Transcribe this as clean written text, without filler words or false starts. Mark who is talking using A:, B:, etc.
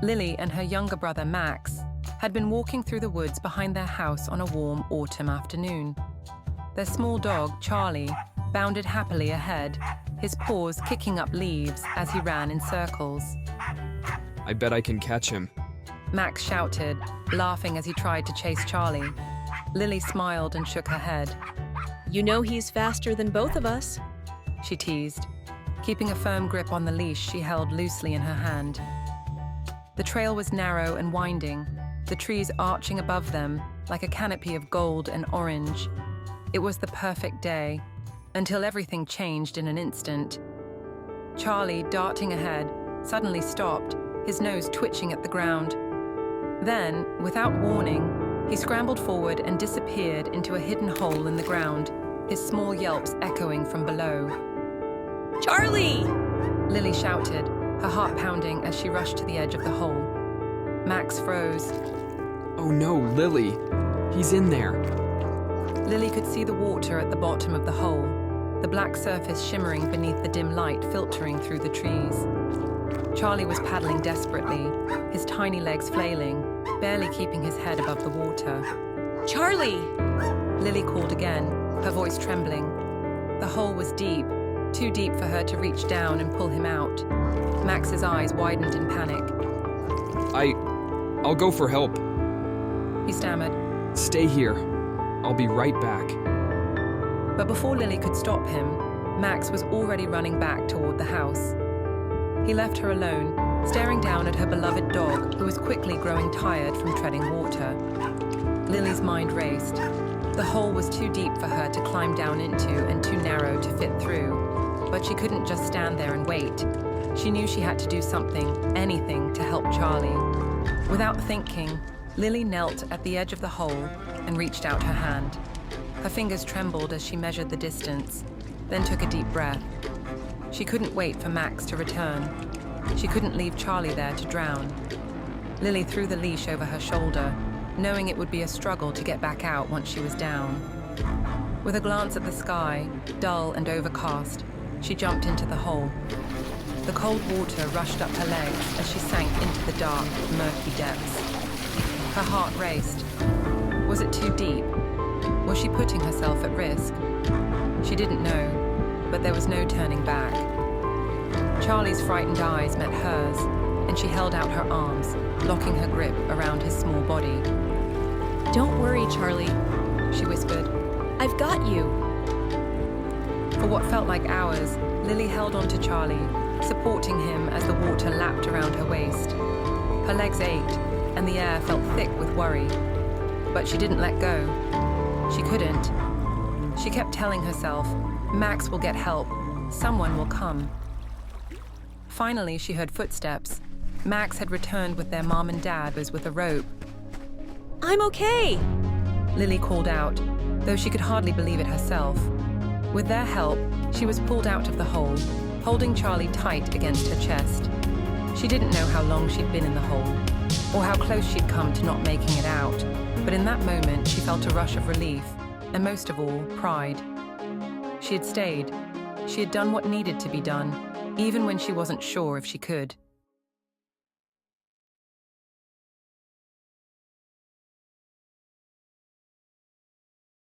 A: Lily and her younger brother Max had been walking through the woods behind their house on a warm autumn afternoon. Their small dog, Charlie, bounded happily ahead, his paws kicking up leaves as he ran in circles.
B: I bet I can catch him.
A: Max shouted, laughing as he tried to chase Charlie. Lily smiled and shook her head.
C: You know he's faster than both of us.
A: She teased, keeping a firm grip on the leash she held loosely in her hand. The trail was narrow and winding, the trees arching above them like a canopy of gold and orange. It was the perfect day, until everything changed in an instant. Charlie, darting ahead, suddenly stopped, his nose twitching at the ground. Then, without warning, he scrambled forward and disappeared into a hidden hole in the ground, his small yelps echoing from below.
C: Charlie!
A: Lily shouted, her heart pounding as she rushed to the edge of the hole. Max froze.
B: Oh no, Lily! He's in there!
A: Lily could see the water at the bottom of the hole, the black surface shimmering beneath the dim light filtering through the trees. Charlie was paddling desperately, his tiny legs flailing, barely keeping his head above the water.
C: Charlie!
A: Lily called again, her voice trembling. The hole was deep, too deep for her to reach down and pull him out. Max's eyes widened in panic.
B: I'll go for help.
A: He stammered.
B: Stay here. I'll be right back.
A: But before Lily could stop him, Max was already running back toward the house. He left her alone, staring down at her beloved dog, who was quickly growing tired from treading water. Lily's mind raced. The hole was too deep for her to climb down into and too narrow to fit through. But she couldn't just stand there and wait. She knew she had to do something, anything, to help Charlie. Without thinking, Lily knelt at the edge of the hole and reached out her hand. Her fingers trembled as she measured the distance, then took a deep breath. She couldn't wait for Max to return. She couldn't leave Charlie there to drown. Lily threw the leash over her shoulder, knowing it would be a struggle to get back out once she was down. With a glance at the sky, dull and overcast, she jumped into the hole. The cold water rushed up her legs as she sank into the dark, murky depths. Her heart raced. Was it too deep? Was she putting herself at risk? She didn't know, but there was no turning back. Charlie's frightened eyes met hers, and she held out her arms, locking her grip around his small body.
C: Don't worry, Charlie.
A: She whispered.
C: I've got you.
A: For what felt like hours, Lily held on to Charlie, supporting him as the water lapped around her waist. Her legs ached, and the air felt thick with worry. But she didn't let go. She couldn't. She kept telling herself, Max will get help. Someone will come. Finally, she heard footsteps. Max had returned with their mom and dad with a rope.
C: I'm okay!
A: Lily called out, though she could hardly believe it herself. With their help, she was pulled out of the hole, holding Charlie tight against her chest. She didn't know how long she'd been in the hole, or how close she'd come to not making it out, but in that moment she felt a rush of relief, and most of all, pride. She had stayed. She had done what needed to be done, even when she wasn't sure if she could.